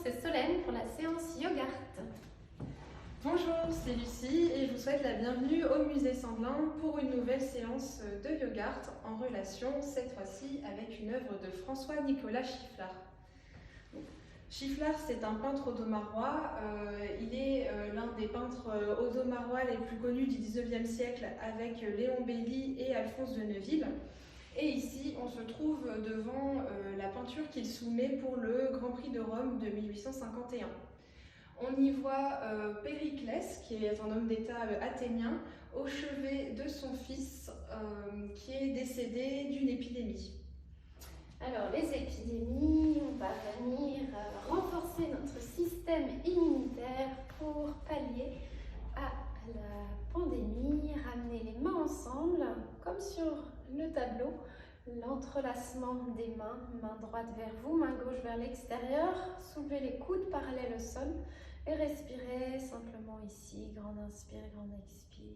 c'est Solène pour la séance Yogart. Bonjour, c'est Lucie et je vous souhaite la bienvenue au Musée Sandelin pour une nouvelle séance de Yogart en relation, cette fois-ci, avec une œuvre de François-Nicolas Schifflard. Schifflard, c'est un peintre audomarois. Il est l'un des peintres audomarois les plus connus du XIXe siècle avec Léon Bailly et Alphonse de Neuville. Et ici, on se trouve devant la peinture qu'il soumet pour le Grand Prix de Rome de 1851. On y voit Périclès, qui est un homme d'État athénien, au chevet de son fils qui est décédé d'une épidémie. Alors, les épidémies, on va venir renforcer notre système immunitaire pour pallier à la pandémie, ramener les mains ensemble, comme sur le tableau, l'entrelacement des mains, main droite vers vous, main gauche vers l'extérieur, soulevez les coudes parallèles au sol et respirez simplement ici, grand inspire, grand expire.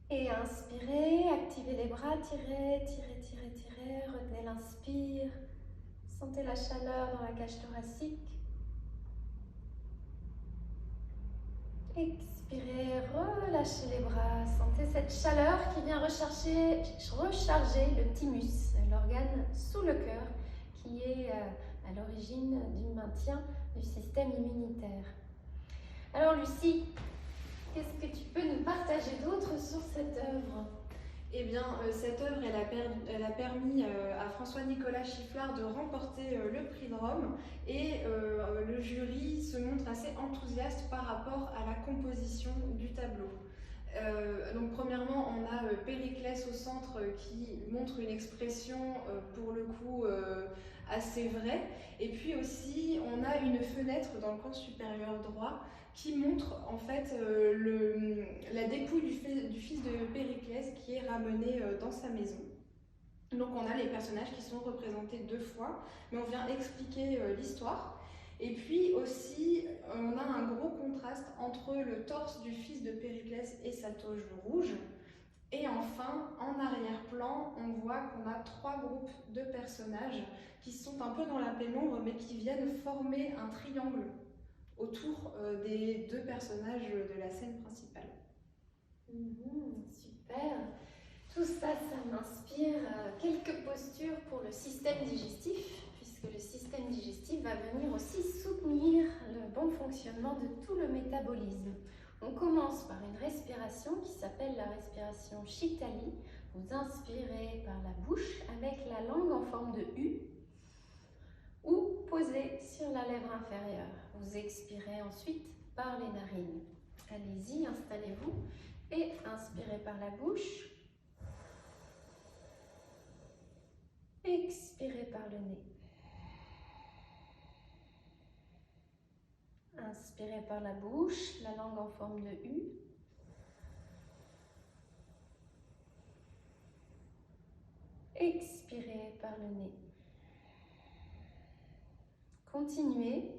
Et inspirez, activez les bras, tirez, tirez, tirez, tirez, retenez l'inspire, sentez la chaleur dans la cage thoracique. Expirez, relâchez les bras, sentez cette chaleur qui vient recharger le thymus, l'organe sous le cœur qui est à l'origine du maintien du système immunitaire. Alors Lucie, qu'est-ce que tu peux nous partager d'autre sur cette œuvre ? Eh bien, cette œuvre, elle a permis à François-Nicolas Schifflard de remporter le prix de Rome et le jury se montre assez enthousiaste par rapport à la composition du tableau. Donc premièrement, on a Périclès au centre qui montre une expression pour le coup assez vraie, et puis aussi on a une fenêtre dans le coin supérieur droit qui montre en fait la dépouille du fils de Périclès qui est ramené dans sa maison. Donc on a les personnages qui sont représentés deux fois, mais on vient expliquer l'histoire. Et puis aussi, on a un gros contraste entre le torse du fils de Périclès et sa toge rouge. Et enfin, en arrière-plan, on voit qu'on a trois groupes de personnages qui sont un peu dans la pénombre, mais qui viennent former un triangle autour des deux personnages de la scène principale. Super. Tout ça, ça m'inspire quelques postures pour le système digestif, puisque le système digestif va venir aussi soutenir le bon fonctionnement de tout le métabolisme. On commence par une respiration qui s'appelle la respiration Shitali. Vous inspirez par la bouche avec la langue en forme de U ou posée sur la lèvre inférieure. Vous expirez ensuite par les narines. Allez-y, installez-vous et inspirez par la bouche. Expirez par le nez. Inspirez par la bouche, la langue en forme de U. Expirez par le nez. Continuez.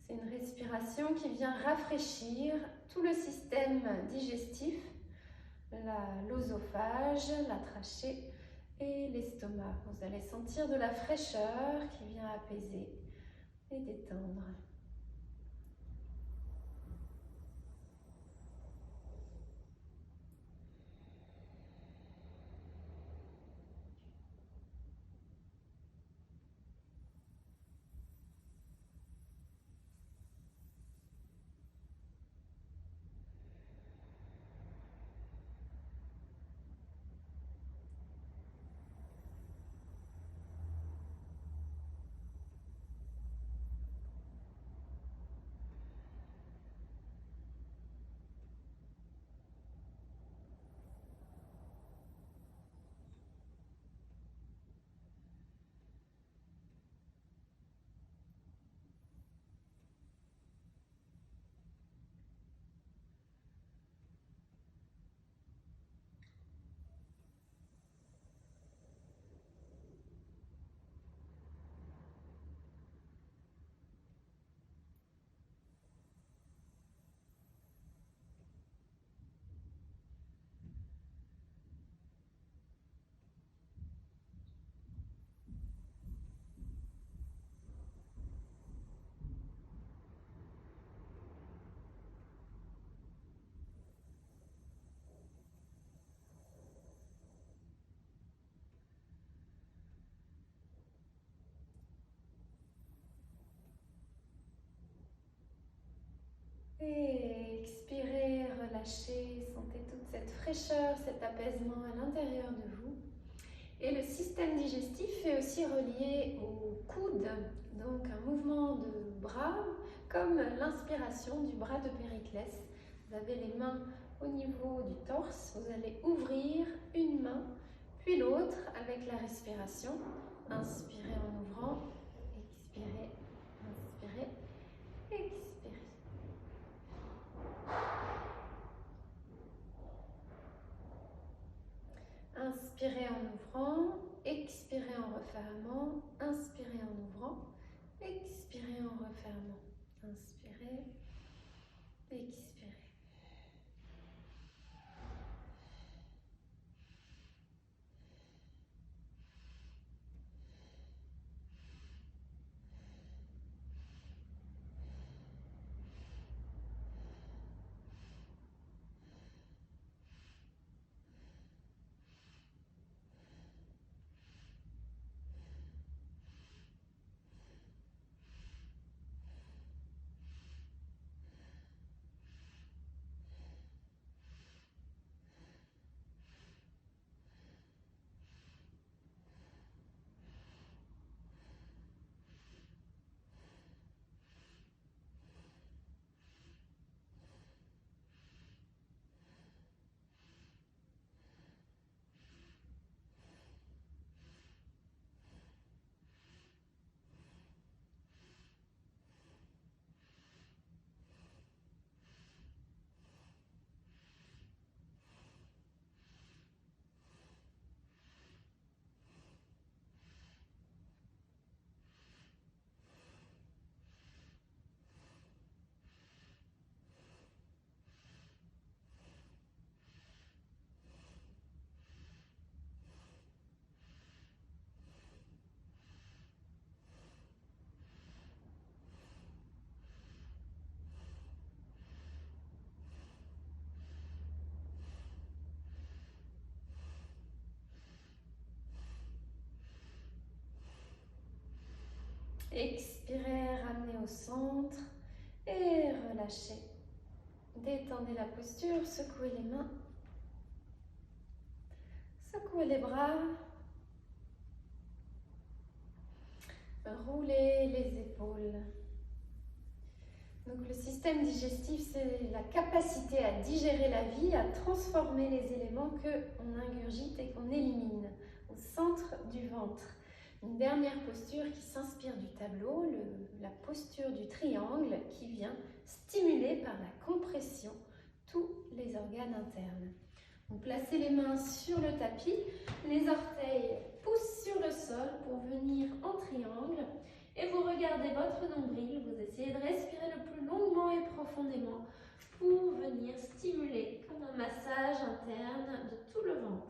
C'est une respiration qui vient rafraîchir tout le système digestif, l'œsophage, la trachée et l'estomac. Vous allez sentir de la fraîcheur qui vient apaiser et détendre. Et expirez, relâchez, sentez toute cette fraîcheur, cet apaisement à l'intérieur de vous. Et le système digestif est aussi relié au coude, donc un mouvement de bras comme l'inspiration du bras de Périclès. Vous avez les mains au niveau du torse, vous allez ouvrir une main, puis l'autre avec la respiration. Inspirez en ouvrant, expirez, inspirez, expirez. Inspirez en ouvrant, expirez en refermant, inspirez en ouvrant, expirez en refermant, inspirez, expirez. Expirez, ramenez au centre et relâchez. Détendez la posture, secouez les mains, secouez les bras, roulez les épaules. Donc le système digestif, c'est la capacité à digérer la vie, à transformer les éléments qu'on ingurgite et qu'on élimine au centre du ventre. Une dernière posture qui s'inspire du tableau, la posture du triangle qui vient stimuler par la compression tous les organes internes. Donc placez les mains sur le tapis, les orteils poussent regardez votre nombril, vous essayez de respirer le plus longuement et profondément pour venir stimuler comme un massage interne de tout le ventre.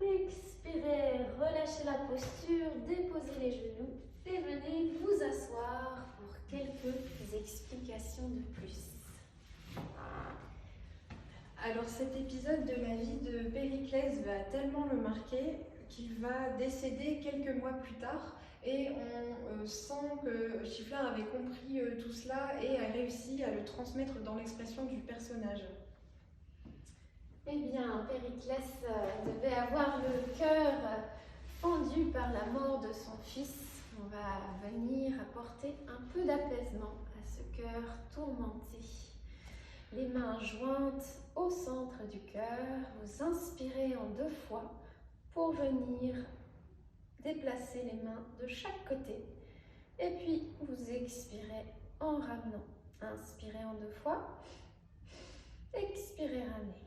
Expirez, relâchez la posture, déposez les genoux et venez vous asseoir pour quelques explications de plus. Alors cet épisode de la vie de Périclès va tellement le marquer qu'il va décéder quelques mois plus tard et on sent que Schieffelin avait compris tout cela et a réussi à le transmettre dans l'expression du personnage. Eh bien, Périclès devait avoir le cœur fendu par la mort de son fils. On va venir apporter un peu d'apaisement à ce cœur tourmenté. Les mains jointes au centre du cœur, vous inspirez en 2 fois pour venir déplacer les mains de chaque côté. Et puis, vous expirez en ramenant. Inspirez en 2 fois, expirez, ramenez.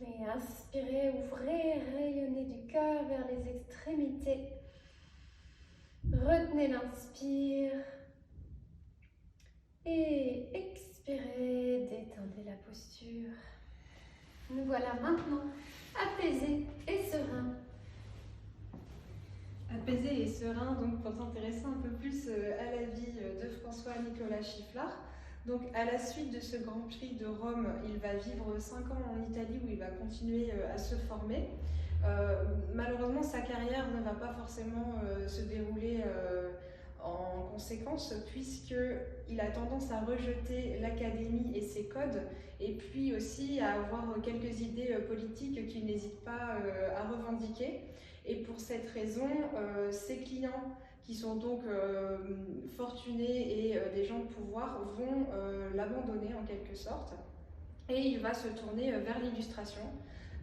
Et inspirez, ouvrez, rayonnez du cœur vers les extrémités. Retenez l'inspire. Et expirez, détendez la posture. Nous voilà maintenant apaisés et sereins. Apaisé et serein, donc pour s'intéresser un peu plus à la vie de François-Nicolas Schieffelin. Donc à la suite de ce Grand Prix de Rome, il va vivre 5 ans en Italie où il va continuer à se former. Malheureusement, sa carrière ne va pas forcément se dérouler en conséquence, puisqu'il a tendance à rejeter l'académie et ses codes, et puis aussi à avoir quelques idées politiques qu'il n'hésite pas à revendiquer. Et pour cette raison, ses clients, qui sont donc fortunés et des gens de pouvoir, vont l'abandonner en quelque sorte. Et il va se tourner vers l'illustration.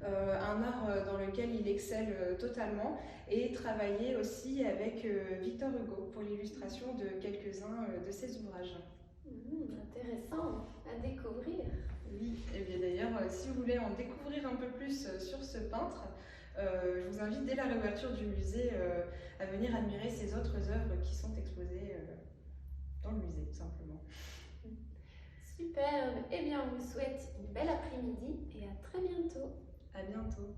un art dans lequel il excelle totalement, et travailler aussi avec Victor Hugo pour l'illustration de quelques-uns de ses ouvrages. Intéressant à découvrir. Oui, et bien d'ailleurs, si vous voulez en découvrir un peu plus sur ce peintre, je vous invite dès la réouverture du musée à venir admirer ses autres œuvres qui sont exposées dans le musée, tout simplement. Superbe. Eh bien, on vous souhaite une belle après-midi et à très bientôt. À bientôt.